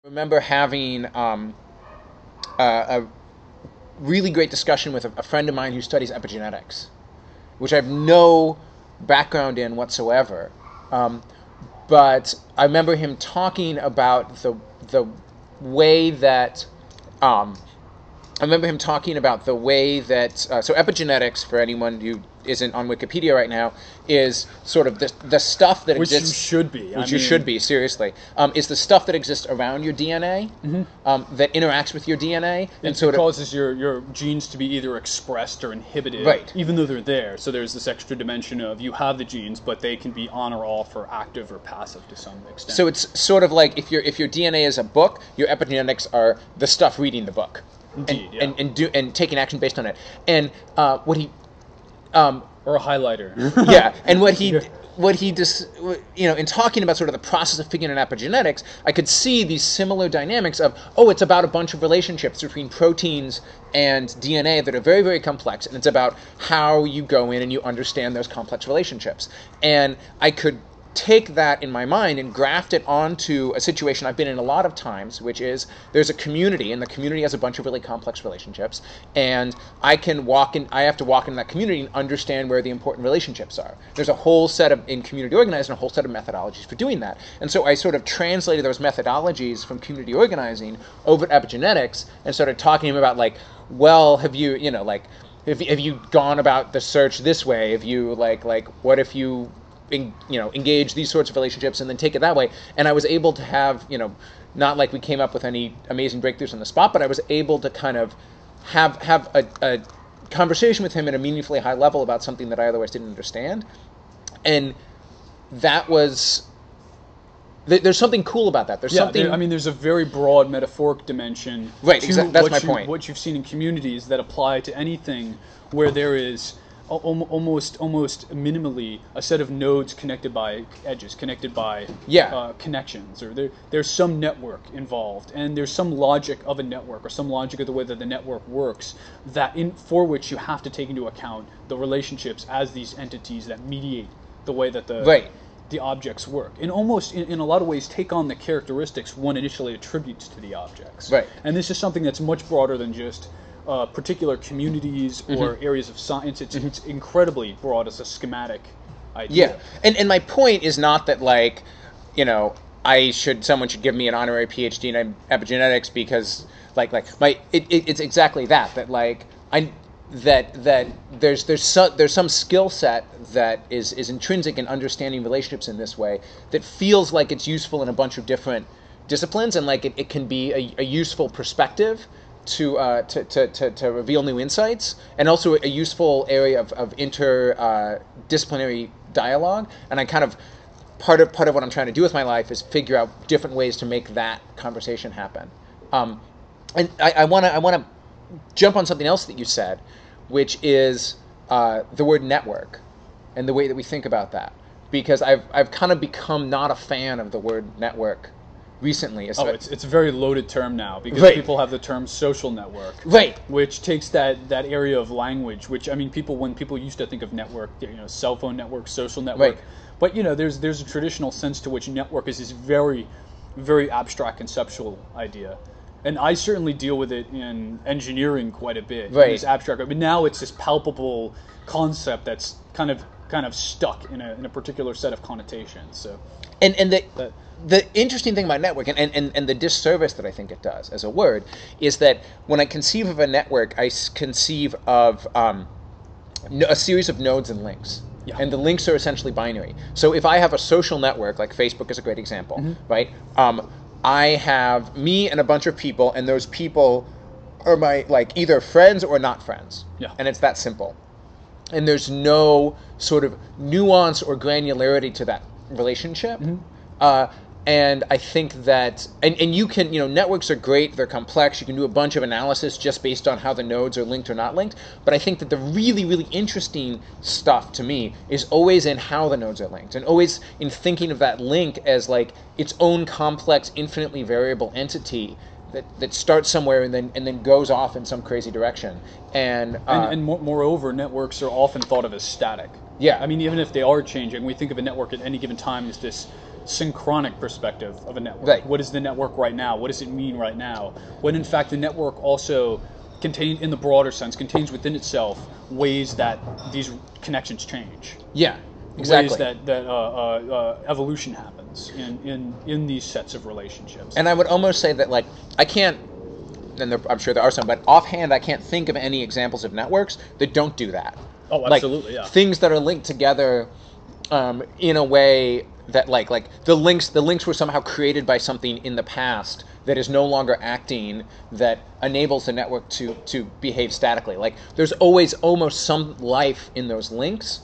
remember having a really great discussion with a friend of mine who studies epigenetics, which I have no background in whatsoever. But I remember him talking about the way that so epigenetics, for anyone who isn't on Wikipedia right now, is sort of the stuff that Which exists. you should be. Which you should be, seriously. Is the stuff that exists around your DNA, that interacts with your DNA. And sort it causes your genes to be either expressed or inhibited, right, even though they're there. So there's this extra dimension of you have the genes, but they can be on or off or active or passive to some extent. So it's sort of like if your DNA is a book, your epigenetics are the stuff reading the book. Indeed, and taking action based on it. And what he or a highlighter. Yeah, and what he just, in talking about sort of the process of figuring out epigenetics, I could see these similar dynamics of, it's about a bunch of relationships between proteins and DNA that are very, very complex, and it's about how you go in and you understand those complex relationships. And I could take that in my mind and graft it onto a situation I've been in a lot of times, which is there's a community, and the community has a bunch of really complex relationships, and I have to walk in that community and understand where the important relationships are. There's a whole set of, in community organizing, a whole set of methodologies for doing that. And so I sort of translated those methodologies from community organizing over to epigenetics and started talking to him about, like, well, have you gone about the search this way? Have you, what if you engage these sorts of relationships and then take it that way? And I was able to have, not like we came up with any amazing breakthroughs on the spot, but I was able to kind of have a conversation with him at a meaningfully high level about something that I otherwise didn't understand. And that was, there's something cool about that. There's a very broad metaphoric dimension. Right, that's my point. What you've seen in communities that apply to anything where there is almost minimally a set of nodes connected by edges, connected by connections, or there's some network involved, and there's some logic of a network, or some logic of the way that the network works, for which you have to take into account the relationships as these entities that mediate the way that the objects work, and almost in a lot of ways take on the characteristics one initially attributes to the objects. Right. And this is something that's much broader than just particular communities or areas of science. It's incredibly broad as a schematic idea. Yeah, and my point is not that, someone should give me an honorary PhD in epigenetics because it's exactly that there's some skill set that is intrinsic in understanding relationships in this way that feels like it's useful in a bunch of different disciplines, and it can be a useful perspective to reveal new insights, and also a useful area of interdisciplinary dialogue. And I kind of part of what I'm trying to do with my life is figure out different ways to make that conversation happen. And I want to jump on something else that you said, which is the word network and the way that we think about that, because I've kind of become not a fan of the word network recently. It's a very loaded term now, because people have the term social network, which takes that area of language, which, when people used to think of network, cell phone network, social network, but there's a traditional sense to which network is this very, very abstract conceptual idea. And I certainly deal with it in engineering quite a bit. It's abstract, but now it's this palpable concept that's kind of stuck in a particular set of connotations. So, the interesting thing about network, and the disservice that I think it does as a word, is that when I conceive of a network, I conceive of a series of nodes and links. Yeah. And the links are essentially binary. So if I have a social network, like Facebook is a great example, right? I have me and a bunch of people, and those people are my either friends or not friends. Yeah. And it's that simple. And there's no sort of nuance or granularity to that relationship. And I think that, and you can, networks are great, they're complex, you can do a bunch of analysis just based on how the nodes are linked or not linked, but I think that the really, really interesting stuff to me is always in how the nodes are linked, and always in thinking of that link as its own complex, infinitely variable entity that starts somewhere and then goes off in some crazy direction. And moreover, networks are often thought of as static. Yeah. Even if they are changing, we think of a network at any given time as this synchronic perspective of a network. Right. What is the network right now? What does it mean right now? When in fact the network also contains, in the broader sense, contains within itself ways that these connections change. Yeah, exactly. Ways that evolution happens in these sets of relationships. And I would almost say that, like, I can't, and I'm sure there are some, but offhand I can't think of any examples of networks that don't do that. Oh, absolutely, like, yeah. Things that are linked together in a way that, like the links were somehow created by something in the past that is no longer acting, that enables the network to behave statically. Like, there's always almost some life in those links,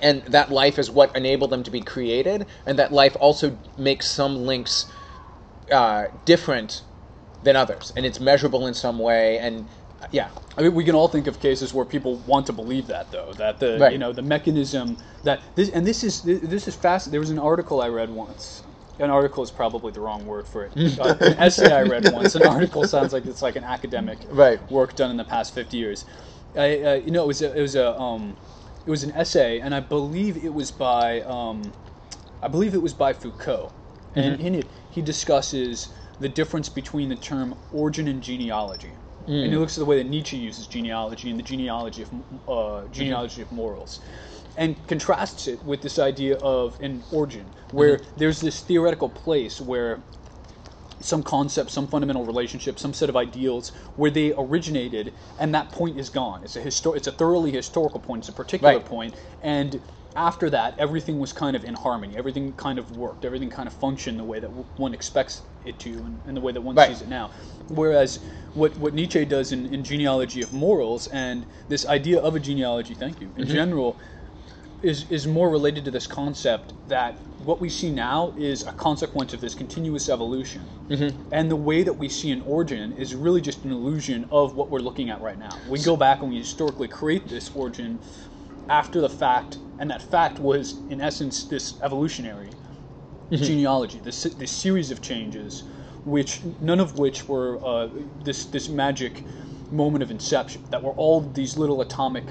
and that life is what enabled them to be created, and that life also makes some links different than others, and it's measurable in some way, and yeah. I mean, we can all think of cases where people want to believe that, though, that the right. The mechanism that this is fast. There was an article I read once. An article is probably the wrong word for it. An essay I read once. An article sounds like it's like an academic work done in the past 50 years. It was an essay, and I believe it was by Foucault, and in it he discusses the difference between the term origin and genealogy. And he looks at the way that Nietzsche uses genealogy and the genealogy of morals, and contrasts it with this idea of an origin, where there's this theoretical place where some concept, some fundamental relationship, some set of ideals, where they originated, and that point is gone. It's a thoroughly historical point. It's a particular point, and after that, everything was kind of in harmony. Everything kind of worked. Everything kind of functioned the way that one expects it to, and the way that one sees it now. Whereas what Nietzsche does in Genealogy of Morals, and this idea of a genealogy, in general, is more related to this concept that what we see now is a consequence of this continuous evolution. And the way that we see an origin is really just an illusion of what we're looking at right now. We go back and we historically create this origin after the fact, and that fact was, in essence, this evolutionary genealogy, this series of changes, which none of which were this magic moment of inception, that were all these little atomic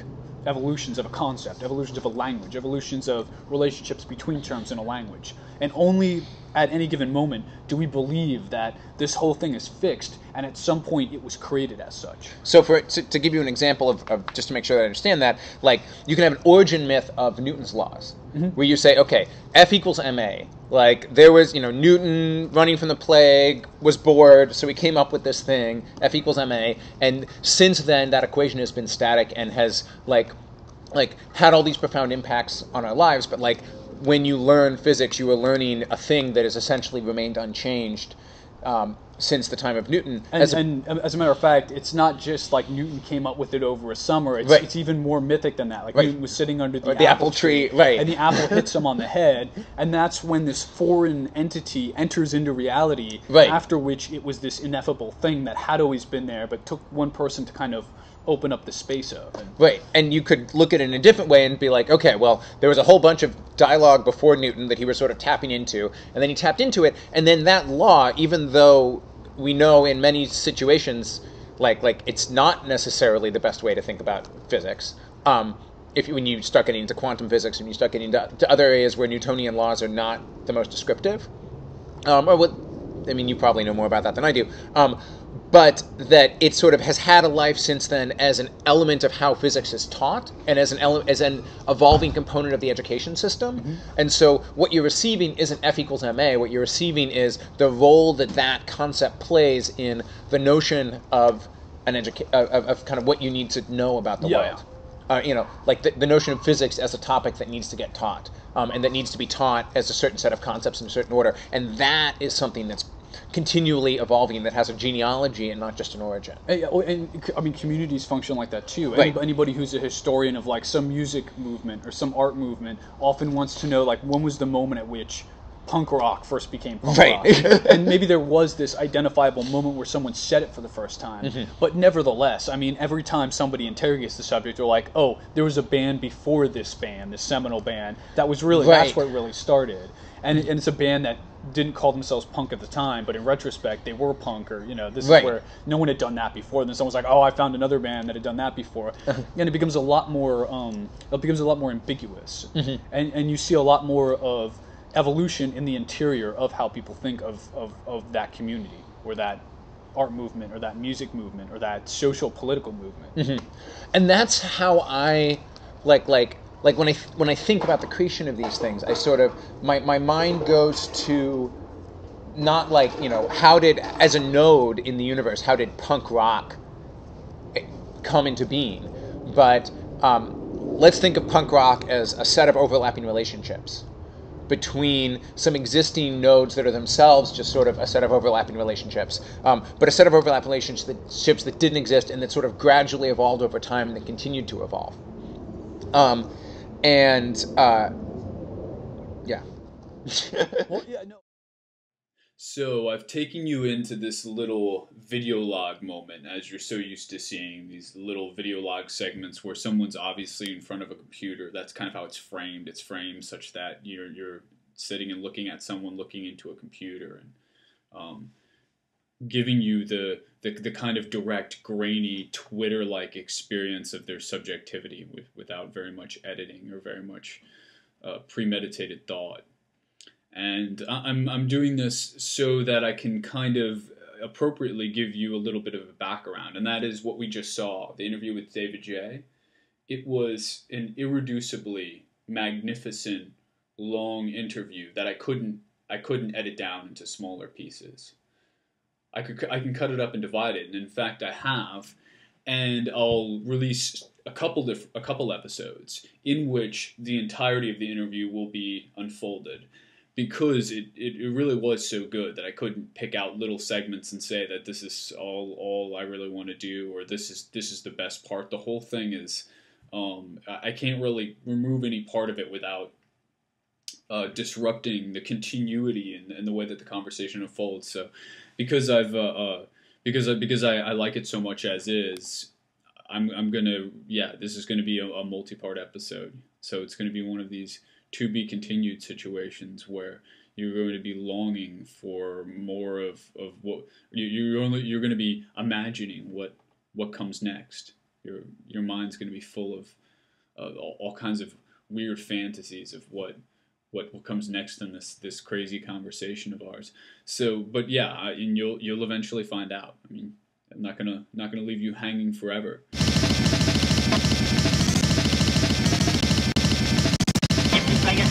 evolutions of a concept, evolutions of a language, evolutions of relationships between terms in a language. And only at any given moment do we believe that this whole thing is fixed, and at some point it was created as such. So to give you an example of just to make sure that I understand that, like, you can have an origin myth of Newton's laws, where you say, okay, F equals ma. Like, there was, Newton running from the plague, was bored, so he came up with this thing, F equals ma, and since then that equation has been static and has, like had all these profound impacts on our lives, but, like, when you learn physics, you are learning a thing that has essentially remained unchanged since the time of Newton. And as a matter of fact, it's not just like Newton came up with it over a summer. It's even more mythic than that. Like, Newton was sitting under the apple tree, and the apple hits him on the head, and that's when this foreign entity enters into reality, after which it was this ineffable thing that had always been there, but took one person to kind of open up the space of. And you could look at it in a different way and be like, okay, well, there was a whole bunch of dialogue before Newton that he was sort of tapping into, and then he tapped into it, and then that law, even though we know in many situations, like it's not necessarily the best way to think about physics, when you start getting into quantum physics and you start getting to other areas where Newtonian laws are not the most descriptive, you probably know more about that than I do, but that it sort of has had a life since then as an element of how physics is taught, and as an evolving component of the education system. And so what you're receiving isn't F equals ma. What you're receiving is the role that concept plays in the notion of of kind of what you need to know about the world. Like the notion of physics as a topic that needs to get taught, and that needs to be taught as a certain set of concepts in a certain order. And that is something that's continually evolving, that has a genealogy and not just an origin. And communities function like that too. Anybody who's a historian of like some music movement or some art movement often wants to know, like, when was the moment at which punk rock first became punk rock. And maybe there was this identifiable moment where someone said it for the first time. But nevertheless, every time somebody interrogates the subject, they're like, oh, there was a band before this band, this seminal band, that was really, that's where it really started. And it's a band that didn't call themselves punk at the time, but in retrospect, they were punk, or, this is where no one had done that before. And then someone's like, oh, I found another band that had done that before. And it becomes a lot more ambiguous. And you see a lot more of evolution in the interior of how people think of that community, or that art movement, or that music movement, or that social political movement. Mm-hmm. And that's how I like when I think about the creation of these things, I sort of my mind goes to not like, how did, as a node in the universe, how did punk rock come into being, but let's think of punk rock as a set of overlapping relationships between some existing nodes that are themselves just sort of a set of overlapping relationships, but a set of overlapping relationships that didn't exist and that sort of gradually evolved over time and that continued to evolve. Yeah. Well, yeah, no. So I've taken you into this little video log moment, as you're so used to seeing these little video log segments where someone's obviously in front of a computer. That's kind of how it's framed. It's framed such that you're sitting and looking at someone looking into a computer, and giving you the kind of direct, grainy, Twitter-like experience of their subjectivity without very much editing or very much premeditated thought. And I'm doing this so that I can kind of appropriately give you a little bit of a background, and that is what we just saw, the interview with David J. It was an irreducibly magnificent, long interview that I couldn't edit down into smaller pieces. I can cut it up and divide it, and in fact I have, and I'll release a couple episodes in which the entirety of the interview will be unfolded, because it really was so good that I couldn't pick out little segments and say that this is all I really want to do, or this is the best part. The whole thing is, I can't really remove any part of it without disrupting the continuity and the way that the conversation unfolds. So because I like it so much as is, I'm gonna, this is gonna be a multi-part episode. So it's gonna be one of these to be continued situations where you're going to be longing for more of what you're going to be imagining what comes next. Your mind's going to be full of all kinds of weird fantasies of what comes next in this crazy conversation of ours. So, but yeah, and you'll eventually find out. I mean, I'm not gonna leave you hanging forever. Every player,